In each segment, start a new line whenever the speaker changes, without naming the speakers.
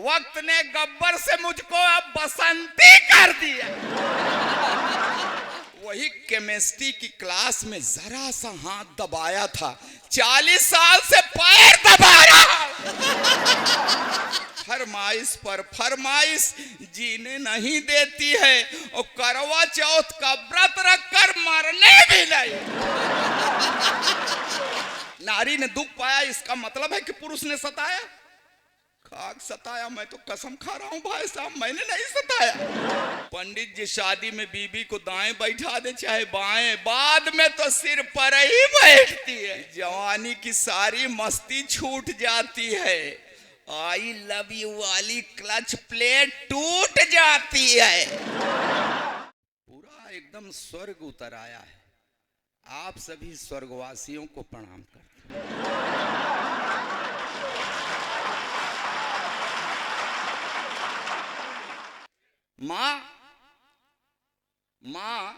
वक्त ने गब्बर से मुझको अब बसंती कर दिया। वही केमिस्ट्री की क्लास में जरा सा हाथ दबाया था, 40 साल से पैर दबा रहा। फरमाइश पर फरमाइश जीने नहीं देती है और करवा चौथ का व्रत रखकर मरने भी नहीं। नारी ने दुख पाया, इसका मतलब है कि पुरुष ने सताया। खाक सताया, मैं तो कसम खा रहा हूं भाई साहब, मैंने नहीं सताया। पंडित जी शादी में बीबी को दाएं बैठा दे चाहे बाएं, बाद में तो सिर पर ही बैठती है। जवानी की सारी मस्ती छूट जाती है, आई लव यू वाली क्लच प्लेट टूट जाती है। पूरा एकदम स्वर्ग उतर आया है। आप सभी स्वर्गवासियों को प्रणाम करते हैं। माँ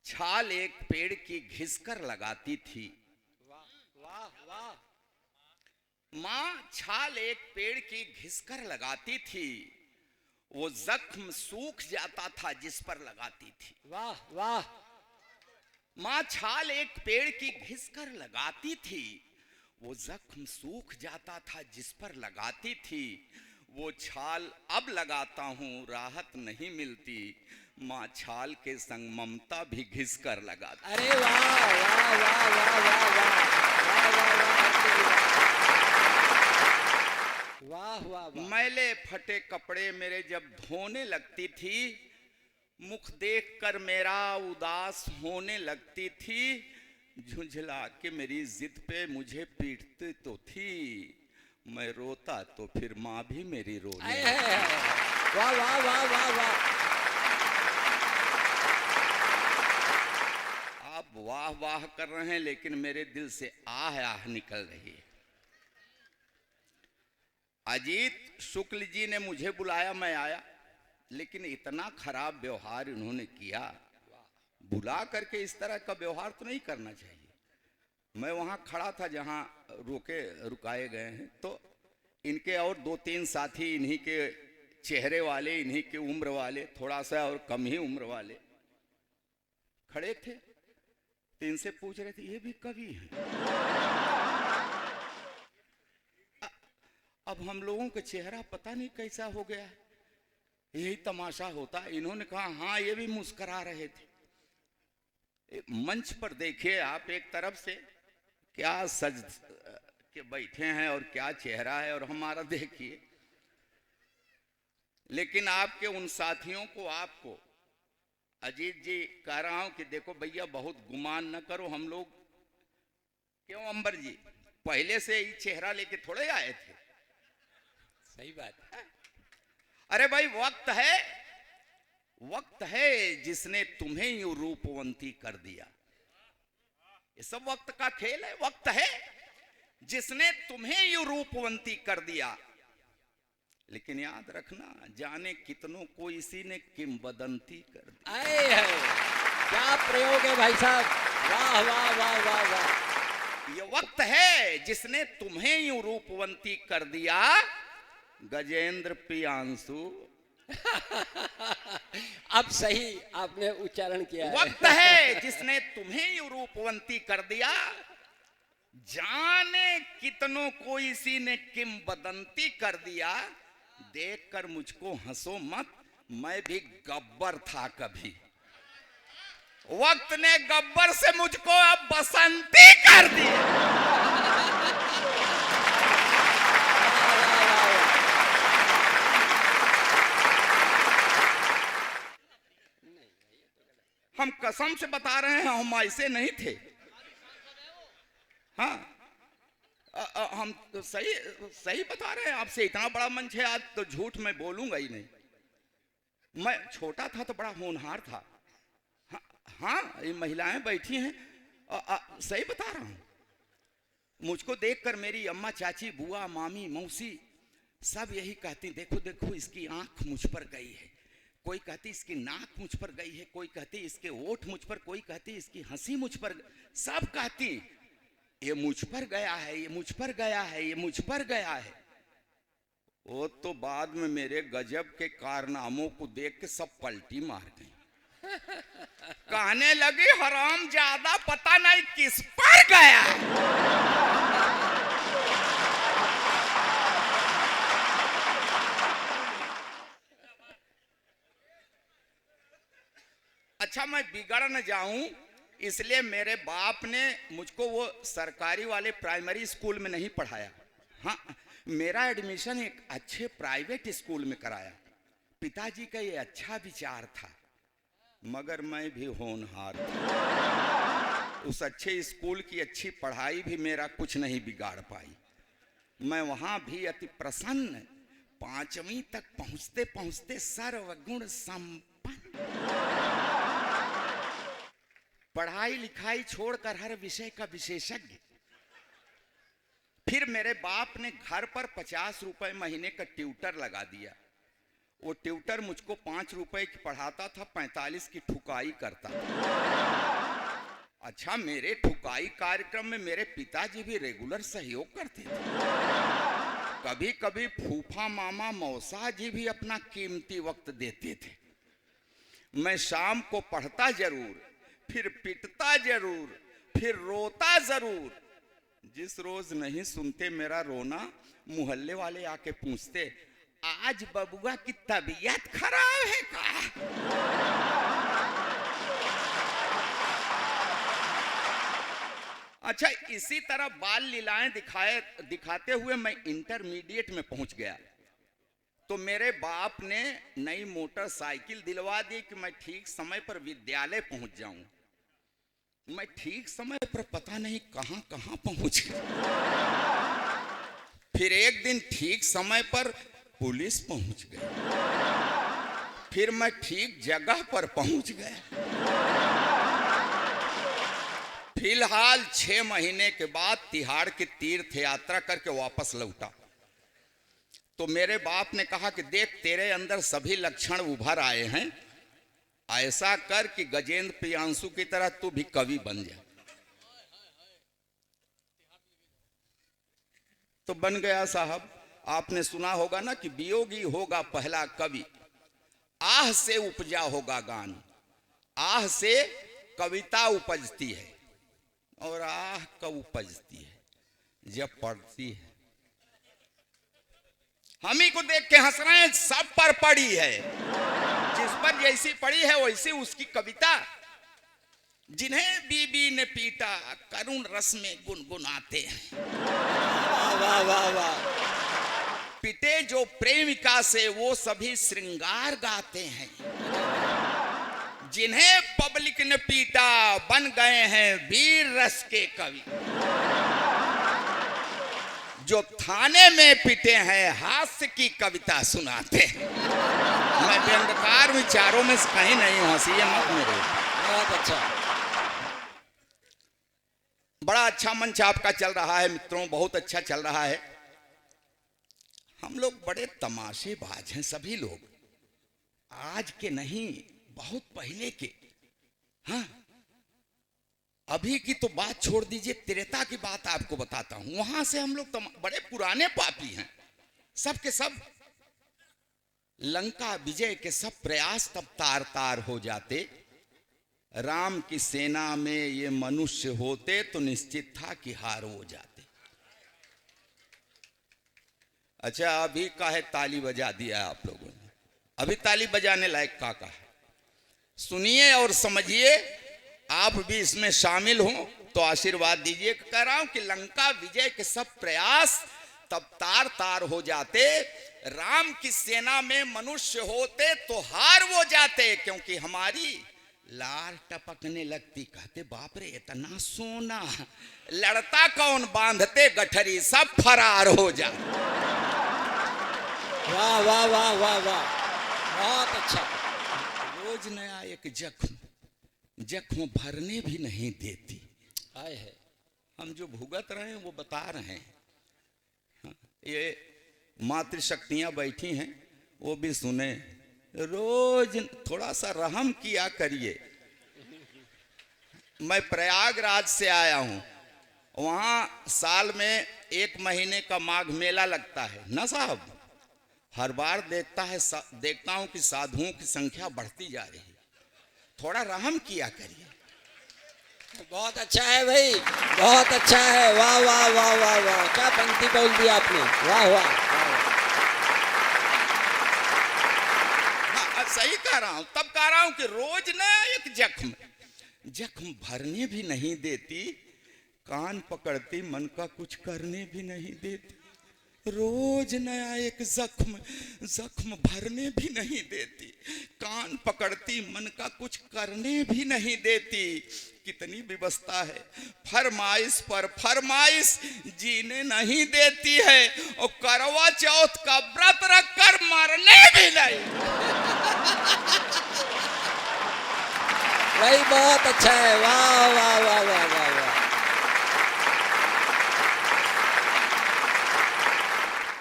छाल एक पेड़ की घिसकर लगाती थी।
वाह वाह।
माँ छाल एक पेड़ की घिसकर लगाती थी, वो जख्म सूख जाता था जिस पर लगाती थी।
वाह वाह।
माँ छाल एक पेड़ की घिसकर लगाती थी, वो जख्म सूख जाता था जिस पर लगाती थी। वो छाल अब लगाता हूँ, राहत नहीं मिलती। माँ छाल के संग ममता भी घिसकर लगाती।
अरे वाह वाह वाह वाह वाह वाह वाह वाह वाह।
मैले फटे कपड़े मेरे जब धोने लगती थी, मुख देखकर मेरा उदास होने लगती थी। झुंझला के मेरी जिद पे मुझे पीटती तो थी, मैं रोता तो फिर माँ भी मेरी रोने।
वाह वाह वाह वाह वाह।
आप वाह वाह कर रहे हैं, लेकिन मेरे दिल से आह आह निकल रही है। अजीत शुक्ल जी ने मुझे बुलाया, मैं आया, लेकिन इतना खराब व्यवहार इन्होंने किया। बुला करके इस तरह का व्यवहार तो नहीं करना चाहिए। मैं वहां खड़ा था जहां रुकाए गए हैं, तो इनके और 2-3 साथी इन्हीं के चेहरे वाले, इन्हीं के उम्र वाले, थोड़ा सा और कम ही उम्र वाले खड़े थे। तो इनसे पूछ रहे थे, ये भी कवि हैं? अब हम लोगों का चेहरा पता नहीं कैसा हो गया, यही तमाशा होता। इन्होंने कहा हाँ, ये भी मुस्कुरा रहे थे। मंच पर देखिए आप, एक तरफ से क्या सज के बैठे हैं और क्या चेहरा है, और हमारा देखिए। लेकिन आपके उन साथियों को, आपको अजीत जी कह रहा हूं कि देखो भैया, बहुत गुमान न करो। हम लोग क्यों अंबर जी पहले से ही चेहरा लेके थोड़े आए थे।
सही बात है।
अरे भाई, वक्त है जिसने तुम्हें यूं रूपवंती कर दिया। ये सब वक्त का खेल है। वक्त है जिसने तुम्हें यूं रूपवंती कर दिया, लेकिन याद रखना, जाने कितनों को इसी ने किंवदंती कर दी।
आए है, क्या प्रयोग है भाई साहब। वाह वाह वाह वाह वाह।
ये वक्त है जिसने तुम्हें यूं रूपवंती कर दिया, गजेंद्र प्रियांशु।
अब सही आपने उच्चारण किया है।
वक्त है जिसने तुम्हें यूं रूपवंती कर दिया, जाने कितनों को इसी ने किंवदंती कर दिया। देखकर मुझको हंसो मत, मैं भी गब्बर था कभी। वक्त ने गब्बर से मुझको अब बसंती कर दिया। हम कसम से बता रहे हैं, हम ऐसे नहीं थे। हाँ, हम तो सही बता रहे हैं आपसे। इतना बड़ा मंच है आज, तो झूठ मैं बोलूंगा ही नहीं। मैं छोटा था तो बड़ा होनहार था। हाँ, ये महिलाएं बैठी हैं, सही बता रहा हूं। मुझको देखकर मेरी अम्मा, चाची, बुआ, मामी, मौसी सब यही कहती, देखो देखो इसकी आंख मुझ पर गई है। कोई कहती इसकी नाक मुझ पर गई है, कोई कहती इसके ओठ मुझ पर, कोई कहती इसकी हंसी मुझ पर। सब कहती ये मुझ पर गया है, ये मुझ पर गया है, ये मुझ पर गया है। वो तो बाद में मेरे गजब के कारनामों को देख के सब पलटी मार गई। कहने लगी हराम ज्यादा पता नहीं किस पर गया। अच्छा मैं बिगड़ न जाऊं इसलिए मेरे बाप ने मुझको वो सरकारी वाले प्राइमरी स्कूल में नहीं पढ़ाया। हाँ, मेरा एडमिशन एक अच्छे प्राइवेट स्कूल में कराया। पिताजी का ये अच्छा विचार था, मगर मैं भी होनहार था। उस अच्छे स्कूल की अच्छी पढ़ाई भी मेरा कुछ नहीं बिगाड़ पाई। मैं वहां भी अति प्रसन्न 5वीं तक पहुंचते पहुंचते सर्वगुण संपन्न, पढ़ाई लिखाई छोड़कर हर विषय का विशेषज्ञ। फिर मेरे बाप ने घर पर 50 रुपए महीने का ट्यूटर लगा दिया। वो ट्यूटर मुझको 5 रुपए की पढ़ाता था, 45 की ठुकाई करता था। अच्छा, मेरे ठुकाई कार्यक्रम में मेरे पिताजी भी रेगुलर सहयोग करते थे। कभी कभी फूफा मामा मौसा जी भी अपना कीमती वक्त देते थे। मैं शाम को पढ़ता जरूर, फिर पिटता जरूर, फिर रोता जरूर। जिस रोज नहीं सुनते मेरा रोना, मोहल्ले वाले आके पूछते आज बबुआ की तबीयत खराब है का? अच्छा, इसी तरह बाल लीलाएं दिखाते हुए मैं इंटरमीडिएट में पहुंच गया। तो मेरे बाप ने नई मोटरसाइकिल दिलवा दी कि मैं ठीक समय पर विद्यालय पहुंच जाऊं। मैं ठीक समय पर पता नहीं कहां कहां पहुंच गया। फिर एक दिन ठीक समय पर पुलिस पहुंच गई। फिर मैं ठीक जगह पर पहुंच गया। फिलहाल 6 महीने के बाद तिहाड़ की तीर्थ यात्रा करके वापस लौटा। तो मेरे बाप ने कहा कि देख, तेरे अंदर सभी लक्षण उभर आए हैं, ऐसा कर कि गजेंद्र प्रियांशु की तरह तू भी कवि बन जा। तो बन गया साहब। आपने सुना होगा ना कि वियोगी होगा पहला कवि, आह से उपजा होगा गान, आह से कविता उपजती है, और आह कब उपजती है? जब पढ़ती है। हम ही को देख के हंस रहे हैं, सब पर पड़ी है। जिस पर जैसी पड़ी है वैसी उसकी कविता। जिन्हें बीबी ने पीटा करुण रस में गुनगुनाते हैं।
वाह वाह वाह वाह।
पिटे जो प्रेमिका से वो सभी श्रृंगार गाते हैं। जिन्हें पब्लिक ने पीटा बन गए हैं वीर रस के कवि। जो थाने में पिटे हैं हास्य की कविता सुनाते हैं। मैं व्यंग्यकार विचारों में कहीं नहीं, हंसिए मत मेरे।
बहुत अच्छा,
बड़ा अच्छा मंच आपका चल रहा है मित्रों, बहुत अच्छा चल रहा है। हम लोग बड़े तमाशेबाज हैं सभी लोग, आज के नहीं बहुत पहले के। हाँ, अभी की तो बात छोड़ दीजिए, त्रेता की बात आपको बताता हूं। वहां से हम लोग बड़े पुराने पापी हैं, सब के सब। लंका विजय के सब प्रयास तब तार तार हो जाते। राम की सेना में ये मनुष्य होते तो निश्चित था कि हार हो जाते। अच्छा, अभी काहे ताली बजा दिया आप लोगों ने? अभी ताली बजाने लायक का है? सुनिए और समझिए, आप भी इसमें शामिल हो तो आशीर्वाद दीजिए। कह रहा हूं कि लंका विजय के सब प्रयास तब तार तार हो जाते। राम की सेना में मनुष्य होते तो हार हो जाते, क्योंकि हमारी लार टपकने लगती। कहते बाप रे, इतना सोना लड़ता कौन, बांधते गठरी सब फरार हो जाते।
वाह वाह वाह वाह वाह, बहुत अच्छा।
रोज नया एक जख्म भरने भी नहीं देती।
आए है,
हम जो भुगत रहे हैं वो बता रहे हैं। हाँ, ये मातृशक्तियां बैठी हैं, वो भी सुने। रोज थोड़ा सा रहम किया करिए। मैं प्रयागराज से आया हूं, वहां साल में 1 महीने का माघ मेला लगता है ना साहब। हर बार देखता हूं कि साधुओं की संख्या बढ़ती जा रही है, थोड़ा रहम किया करिए।
बहुत अच्छा है भाई, बहुत अच्छा है। वाह वाह वाह वाह वाह, क्या पंक्ति बोल दी आपने, वाह वाह वाह।
हाँ, सही कह रहा हूं, तब कह रहा हूं कि रोज न एक जख्म भरने भी नहीं देती, कान पकड़ती मन का कुछ करने भी नहीं देती। रोज नया एक जख्म भरने भी नहीं देती, कान पकड़ती मन का कुछ करने भी नहीं देती। कितनी व्यवस्था है, फरमाइश पर फरमाइश जीने नहीं देती है, और करवा चौथ का व्रत रख कर मरने भी नहीं।
भाई बहुत अच्छा है, वाह वाह वाह वाह वाह वाह।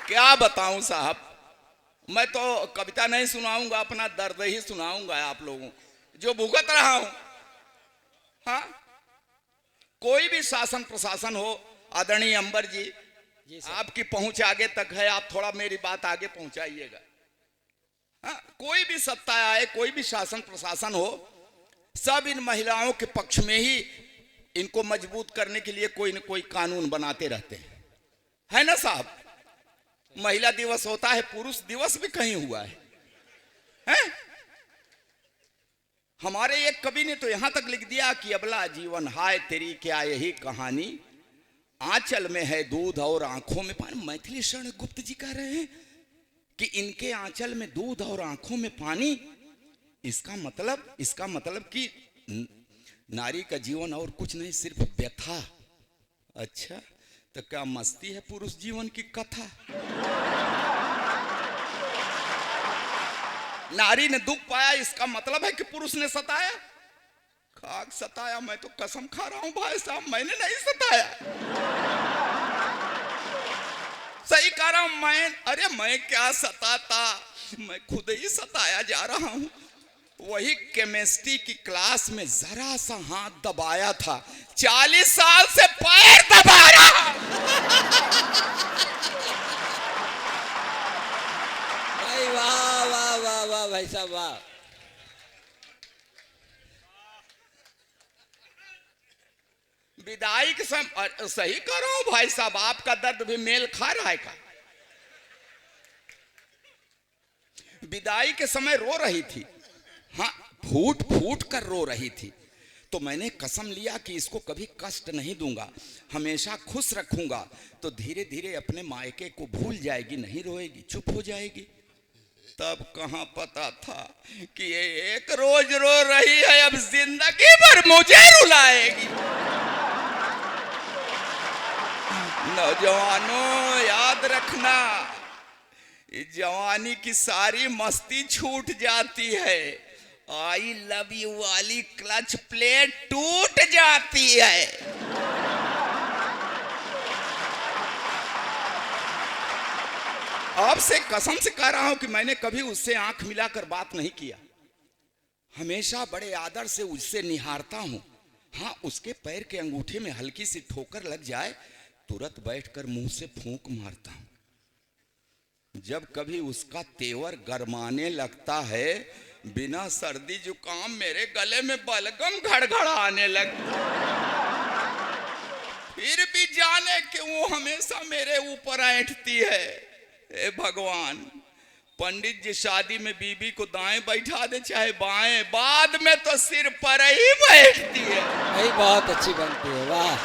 क्या बताऊं साहब, मैं तो कविता नहीं सुनाऊंगा, अपना दर्द ही सुनाऊंगा आप लोगों जो भुगत रहा हूं। हाँ, कोई भी शासन प्रशासन हो, आदरणीय अंबर जी, आपकी पहुंच आगे तक है, आप थोड़ा मेरी बात आगे पहुंचाइएगा। हाँ, कोई भी सत्ता आए, कोई भी शासन प्रशासन हो, सब इन महिलाओं के पक्ष में ही इनको मजबूत करने के लिए कोई न कोई कानून बनाते रहते हैं, है ना साहब। महिला दिवस होता है, पुरुष दिवस भी कहीं हुआ है? हमारे एक कवि ने तो यहां तक लिख दिया कि अबला जीवन हाय तेरी क्या यही कहानी, आंचल में है दूध और आंखों में पानी। मैथिली शरण गुप्त जी कह रहे हैं कि इनके आंचल में दूध और आंखों में पानी। इसका मतलब कि नारी का जीवन और कुछ नहीं, सिर्फ व्यथा। अच्छा, तो क्या मस्ती है पुरुष जीवन की कथा? नारी ने दुख पाया, इसका मतलब है कि पुरुष ने सताया? खाक सताया, मैं तो कसम खा रहा हूं भाई साहब, मैंने नहीं सताया। सही कह रहा हूं मैं क्या सताता, मैं खुद ही सताया जा रहा हूं। वही केमिस्ट्री की क्लास में जरा सा हाथ दबाया था, 40 साल से पैर दबा रहा।
भाई वाह वाह वाह वाह भाई साहब वाह।
विदाई के समय सही कह रहा हूं भाई साहब, आपका दर्द भी मेल खा रहा है का? विदाई के समय रो रही थी, हाँ, फूट फूट कर रो रही थी। तो मैंने कसम लिया कि इसको कभी कष्ट नहीं दूंगा, हमेशा खुश रखूंगा। तो धीरे धीरे अपने मायके को भूल जाएगी, नहीं रोएगी, चुप हो जाएगी। तब कहां पता था कि ये एक रोज रो रही है, अब जिंदगी भर मुझे रुलाएगी। नौजवानों याद रखना, जवानी की सारी मस्ती छूट जाती है, आई लव यू वाली क्लच प्लेट टूट जाती है। आपसे कसम से कह रहा हूं कि मैंने कभी उससे आंख मिलाकर बात नहीं किया, हमेशा बड़े आदर से उससे निहारता हूं। हाँ, उसके पैर के अंगूठे में हल्की सी ठोकर लग जाए, तुरंत बैठकर मुंह से फूंक मारता हूं। जब कभी उसका तेवर गरमाने लगता है, बिना सर्दी जुकाम मेरे गले में बलगम घड़घड़ाने लगता, फिर भी जाने कि वो हमेशा मेरे ऊपर ऐंठती है। ए भगवान, पंडित जी शादी में बीबी को दाएं बैठा दे चाहे बाएं, बाद में तो सिर पर ही बैठती है।
भाई बहुत अच्छी बनती है, वाह।